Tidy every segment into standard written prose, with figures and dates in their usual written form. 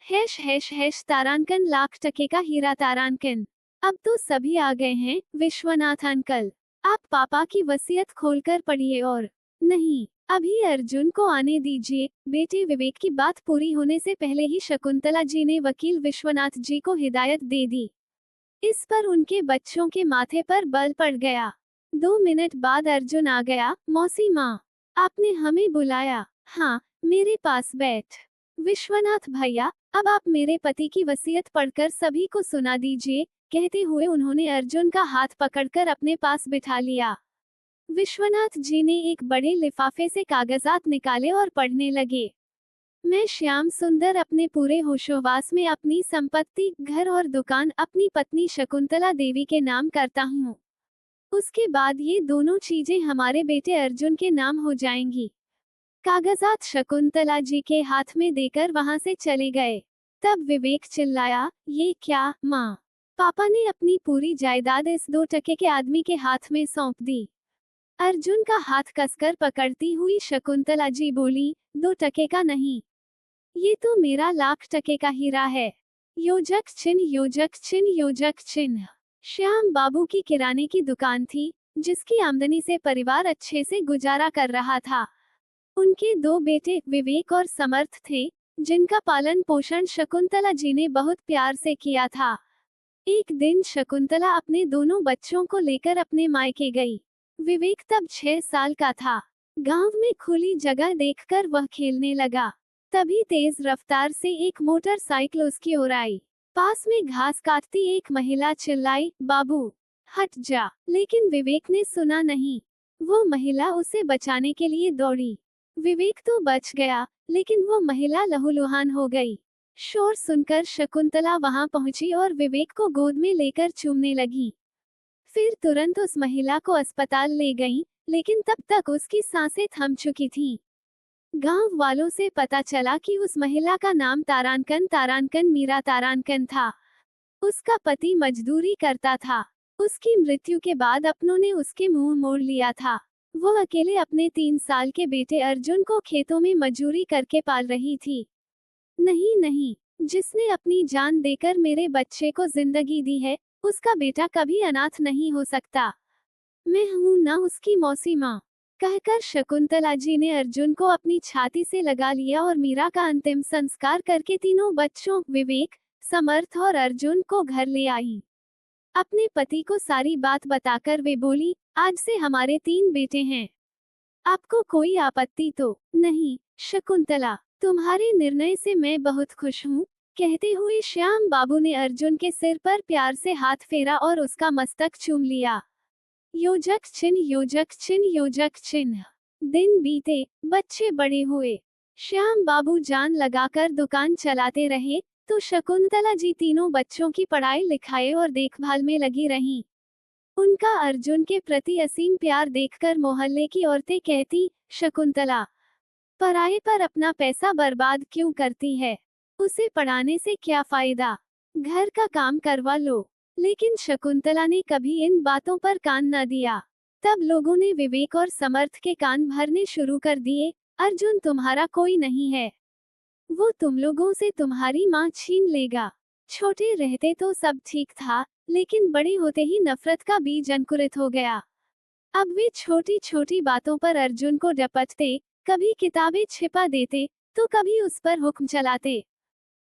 Hash hash hash तारांकन lakh टके का हीरा तारांकन। अब तो सभी आ गए हैं विश्वनाथ अंकल। आप पापा की वसीयत खोलकर पढ़िए और नहीं, अभी अर्जुन को आने दीजिए। बेटे विवेक की बात पूरी होने से पहले ही शकुंतला जी ने वकील विश्वनाथ जी को हिदायत दे दी। इस पर उनके बच्चों के माथे पर बल पड़ गया। 2 मिनट बाद अर्जुन आ गया। मौसी माँ, आपने हमें बुलाया? हाँ, मेरे पास बैठ। विश्वनाथ भैया, अब आप मेरे पति की वसीयत पढ़कर सभी को सुना दीजिए, कहते हुए उन्होंने अर्जुन का हाथ पकड़कर अपने पास बिठा लिया। विश्वनाथ जी ने एक बड़े लिफाफे से कागजात निकाले और पढ़ने लगे। मैं श्याम सुंदर अपने पूरे होशोहवास में अपनी संपत्ति, घर और दुकान अपनी पत्नी शकुंतला देवी के नाम करता हूँ। उसके बाद ये दोनों चीजें हमारे बेटे अर्जुन के नाम हो जाएंगी। कागजात शकुंतला जी के हाथ में देकर वहां से चले गए। तब विवेक चिल्लाया, ये क्या माँ? पापा ने अपनी पूरी जायदाद इस 2 टके के आदमी के हाथ में सौंप दी। अर्जुन का हाथ कसकर पकड़ती हुई शकुंतला जी बोली, 2 टके का नहीं, ये तो मेरा लाख टके का हीरा है। योजक चिन्ह, योजक चिन्ह, योजक चिन्ह। श्याम बाबू की किराने की दुकान थी, जिसकी आमदनी से परिवार अच्छे से गुजारा कर रहा था। उनके 2 बेटे विवेक और समर्थ थे, जिनका पालन पोषण शकुंतला जी ने बहुत प्यार से किया था। एक दिन शकुंतला अपने दोनों बच्चों को लेकर अपने मायके गई। विवेक तब 6 साल का था। गांव में खुली जगह देखकर वह खेलने लगा। तभी तेज रफ्तार से एक मोटरसाइकिल उसकी ओर आई। पास में घास काटती एक महिला चिल्लाई, बाबू, हट जा। लेकिन विवेक ने सुना नहीं। वो महिला उसे बचाने के लिए दौड़ी। विवेक तो बच गया, लेकिन वो महिला लहूलुहान हो गई। शोर सुनकर शकुंतला वहां पहुंची और विवेक को गोद में लेकर चूमने लगी। फिर तुरंत उस महिला को अस्पताल ले गईं, लेकिन तब तक उसकी सांसें थम चुकी थीं। गांव वालों से पता चला कि उस महिला का नाम तारांकन मीरा तारांकन था। उसका पति मजदूरी करता था। उसकी मृत्यु के बाद अपनों ने उसके मुंह मोड़ लिया था। वो अकेले अपने 3 साल के बेटे अर्जुन को खेतों में मजूरी करके पाल रही थी। नहीं नहीं, जिसने अपनी जान देकर मेरे बच्चे को जिंदगी दी है, उसका बेटा कभी अनाथ नहीं हो सकता। मैं हूं ना उसकी मौसी माँ, कहकर शकुंतला जी ने अर्जुन को अपनी छाती से लगा लिया और मीरा का अंतिम संस्कार करके तीनों बच्चों विवेक, समर्थ और अर्जुन को घर ले आई। अपने पति को सारी बात बताकर वे बोली, आज से हमारे 3 बेटे हैं। आपको कोई आपत्ति तो नहीं? शकुंतला, तुम्हारे निर्णय से मैं बहुत खुश हूँ, कहते हुए श्याम बाबू ने अर्जुन के सिर पर प्यार से हाथ फेरा और उसका मस्तक चूम लिया। योजक चिन्ह, योजक चिन्ह, योजक चिन्ह। दिन बीते, बच्चे बड़े हुए। श्याम बाबू जान लगाकर दुकान चलाते रहे, तो शकुंतला जी तीनों बच्चों की पढ़ाई लिखाई और देखभाल में लगी रहीं। उनका अर्जुन के प्रति असीम प्यार देखकर मोहल्ले की औरतें कहती, शकुंतला, पराये पर अपना पैसा बर्बाद क्यों करती है? उसे पढ़ाने से क्या फायदा? घर का काम करवा लो। लेकिन शकुंतला ने कभी इन बातों पर कान न दिया। तब लोगों ने विवेक और समर्थ के कान भरने शुरू कर दिए, अर्जुन तुम्हारा कोई नहीं है, वो तुम लोगों से तुम्हारी माँ छीन लेगा। छोटे रहते तो सब ठीक था, लेकिन बड़े होते ही नफरत का बीज अंकुरित हो गया। अब वे छोटी छोटी बातों पर अर्जुन को डपटते, कभी किताबें छिपा देते, तो कभी उस पर हुक्म चलाते।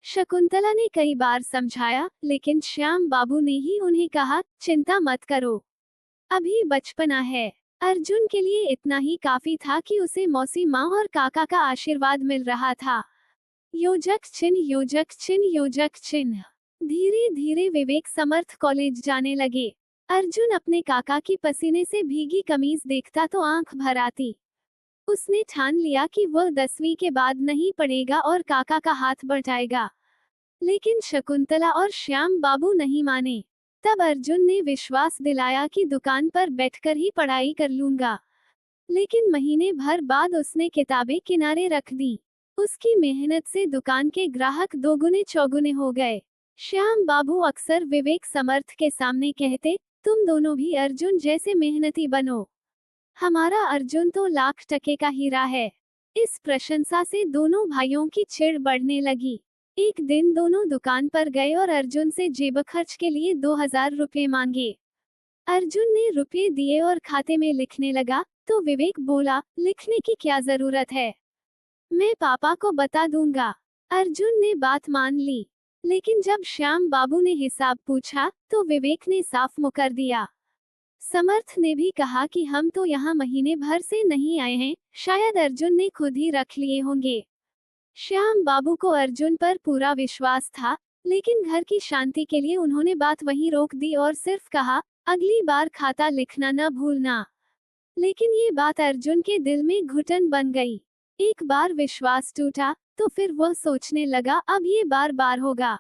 शकुंतला ने कई बार समझाया, लेकिन श्याम बाबू ने ही उन्हें कहा, चिंता मत करो, अभी बचपना है। अर्जुन के लिए इतना ही काफी था कि उसे मौसी माँ और काका का आशीर्वाद मिल रहा था। योजक चिन्ह, योजक चिन्ह, योजक चिन्ह। धीरे धीरे विवेक समर्थ कॉलेज जाने लगे। अर्जुन अपने काका की पसीने से भीगी कमीज देखता तो आंख भर आती। उसने ठान लिया कि वह 10वीं के बाद नहीं पढ़ेगा और काका का हाथ बटाएगा। लेकिन शकुंतला और श्याम बाबू नहीं माने। तब अर्जुन ने विश्वास दिलाया कि दुकान पर बैठकर ही पढ़ाई कर लूंगा। लेकिन महीने भर बाद उसने किताबें किनारे रख दी। उसकी मेहनत से दुकान के ग्राहक दोगुने चौगुने हो गए। श्याम बाबू अक्सर विवेक समर्थ के सामने कहते, तुम दोनों भी अर्जुन जैसे मेहनती बनो। हमारा अर्जुन तो लाख टके का हीरा है। इस प्रशंसा से दोनों भाइयों की चिढ़ बढ़ने लगी। एक दिन दोनों दुकान पर गए और अर्जुन से जेब खर्च के लिए 2000 रुपये मांगे। अर्जुन ने रुपये दिए और खाते में लिखने लगा, तो विवेक बोला, लिखने की क्या जरूरत है, मैं पापा को बता दूंगा। अर्जुन ने बात मान ली। लेकिन जब श्याम बाबू ने हिसाब पूछा, तो विवेक ने साफ मुकर दिया। समर्थ ने भी कहा कि हम तो यहाँ महीने भर से नहीं आए हैं, शायद अर्जुन ने खुद ही रख लिए होंगे। श्याम बाबू को अर्जुन पर पूरा विश्वास था, लेकिन घर की शांति के लिए उन्होंने बात वहीं रोक दी और सिर्फ कहा, अगली बार खाता लिखना न भूलना। लेकिन ये बात अर्जुन के दिल में घुटन बन गई। एक बार विश्वास टूटा, तो फिर वह सोचने लगा, अब ये बार बार होगा।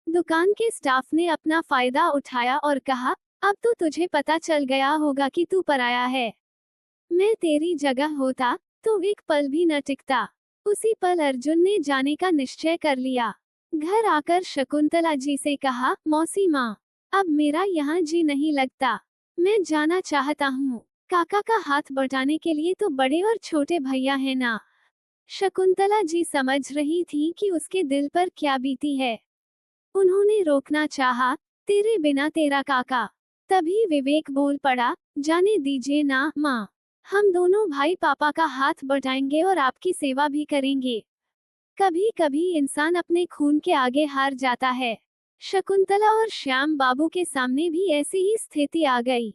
दुकान के स्टाफ ने अपना फायदा उठाया और कहा, अब तो तुझे पता चल गया होगा कि तू पराया है। मैं तेरी जगह होता तो एक पल भी न टिकता। उसी पल अर्जुन ने जाने का निश्चय कर लिया। घर आकर शकुंतला जी से कहा, मौसी माँ, अब मेरा यहाँ जी नहीं लगता, मैं जाना चाहता हूँ। काका का हाथ बटाने के लिए तो बड़े और छोटे भैया हैं ना। शकुंतला जी समझ रही थी कि उसके दिल पर क्या बीती है। उन्होंने रोकना चाहा, तेरे बिना तेरा काका। तभी विवेक बोल पड़ा, जाने दीजिए ना माँ, हम दोनों भाई पापा का हाथ बटाएंगे और आपकी सेवा भी करेंगे। कभी कभी इंसान अपने खून के आगे हार जाता है। शकुंतला और श्याम बाबू के सामने भी ऐसी ही स्थिति आ गई।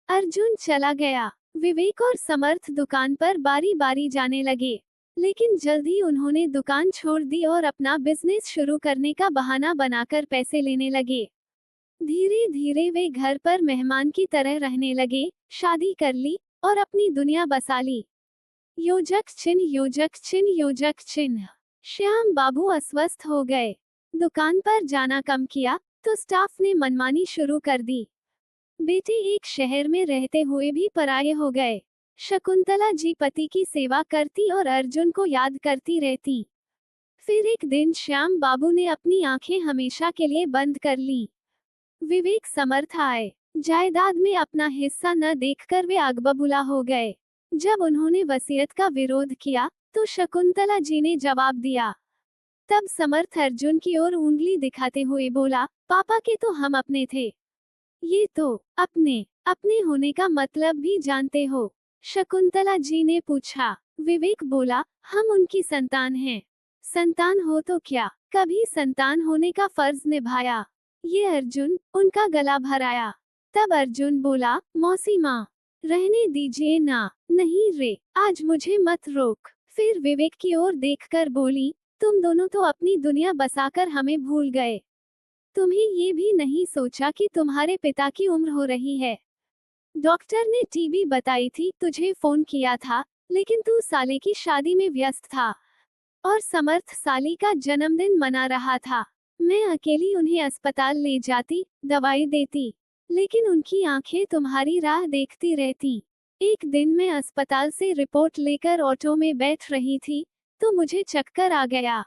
अर्जुन चला गया। विवेक और समर्थ दुकान पर बारी बारी जाने लगे, लेकिन जल्द ही उन्होंने दुकान छोड़ दी और अपना बिजनेस शुरू करने का बहाना बनाकर पैसे लेने लगे। धीरे धीरे वे घर पर मेहमान की तरह रहने लगे, शादी कर ली और अपनी दुनिया बसा ली। योजक चिन्ह योजक चिन्ह योजक चिन्ह। श्याम बाबू अस्वस्थ हो गए। दुकान पर जाना कम किया, तो स्टाफ ने मनमानी शुरू कर दी। बेटे एक शहर में रहते हुए भी पराये हो गए। शकुंतला जी पति की सेवा करती और अर्जुन को याद करती रहती। फिर एक दिन श्याम बाबू ने अपनी आंखें हमेशा के लिए बंद कर ली। विवेक समर्थ आए। जायदाद में अपना हिस्सा न देखकर वे आगबबूला हो गए। जब उन्होंने वसीयत का विरोध किया, तो शकुंतला जी ने जवाब दिया। तब समर्थ अर्जुन की ओर उंगली दिखाते हुए बोला, पापा के तो हम अपने थे, ये तो अपने अपने होने का मतलब भी जानते हो? शकुंतला जी ने पूछा। विवेक बोला, हम उनकी संतान हैं। संतान हो तो क्या, कभी संतान होने का फर्ज निभाया? ये अर्जुन उनका गला भराया। तब अर्जुन बोला, मौसी माँ, रहने दीजिए ना। नहीं रे, आज मुझे मत रोक। फिर विवेक की ओर देखकर बोली, तुम दोनों तो अपनी दुनिया बसाकर हमें भूल गए। तुम्हें ये भी नहीं सोचा कि तुम्हारे पिता की उम्र हो रही है। डॉक्टर ने टीबी बताई थी, तुझे फोन किया था, लेकिन तू साले की शादी में व्यस्त था और समर्थ साली का जन्मदिन मना रहा था। मैं अकेली उन्हें अस्पताल ले जाती, दवाई देती, लेकिन उनकी आंखें तुम्हारी राह देखती रहती। एक दिन मैं अस्पताल से रिपोर्ट लेकर ऑटो में बैठ रही थी, तो मुझे चक्कर आ गया।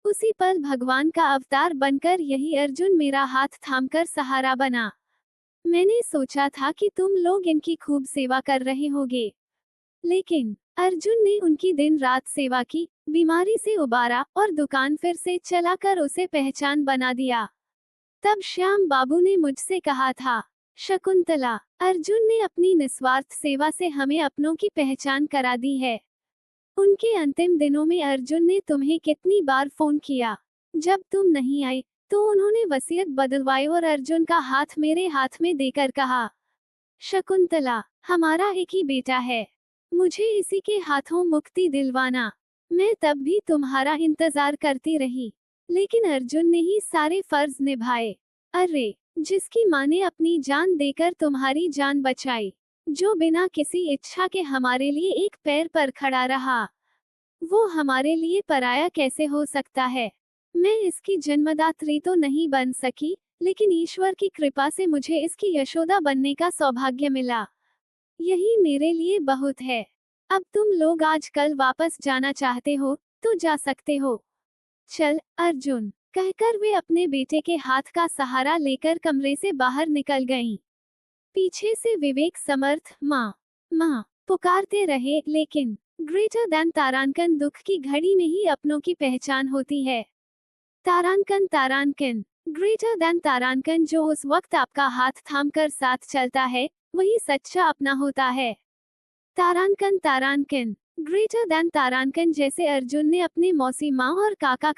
उसी पल भगवान का अवतार बनकर यही अर्जुन मेरा हाथ थामकर सहारा बना। मैंने सोचा था कि तुम लोग इनकी खूब सेवा कर रहे होगे, लेकिन अर्जुन ने उनकी दिन रात सेवा की, बीमारी से उबारा और दुकान फिर से चलाकर उसे पहचान बना दिया। तब श्याम बाबू ने मुझसे कहा था, शकुंतला, अर्जुन ने अपनी निस्वार्थ सेवा से हमें अपनों की पहचान करा दी है। उनके अंतिम दिनों में अर्जुन ने तुम्हें कितनी बार फोन किया। जब तुम नहीं आए, तो उन्होंने वसीयत बदलवाई और अर्जुन का हाथ मेरे हाथ में देकर कहा, शकुंतला, हमारा एक ही बेटा है, मुझे इसी के हाथों मुक्ति दिलवाना। मैं तब भी तुम्हारा इंतजार करती रही, लेकिन अर्जुन ने ही सारे फर्ज निभाए। अरे, जिसकी माँ ने अपनी जान देकर तुम्हारी जान बचाई, जो बिना किसी इच्छा के हमारे लिए एक पैर पर खड़ा रहा, वो हमारे लिए पराया कैसे हो सकता है? मैं इसकी जन्मदात्री तो नहीं बन सकी, लेकिन ईश्वर की कृपा से मुझे इसकी यशोदा बनने का सौभाग्य मिला। यही मेरे लिए बहुत है। अब तुम लोग आजकल वापस जाना चाहते हो, तो जा सकते हो। चल, अर्जुन, कहकर वे अपने बेटे के हाथ का सहारा लेकर कमरे से बाहर निकल गईं। पीछे से विवेक समर्थ माँ माँ पुकारते रहे, लेकिन ग्रेटर दैन तारांकन दुख की घड़ी में ही अपनों की पहचान होती है। तारांकन तारांकन, ग्रेटर देन तारांकन, जो उस वक्त आपका हाथ थामकर साथ चलता है, वही सच्चा अपना होता है। तारांकन तारांकन, ग्रेटर देन तारांकन, जैसे अर्जुन ने अपने मौसी माँ और काका का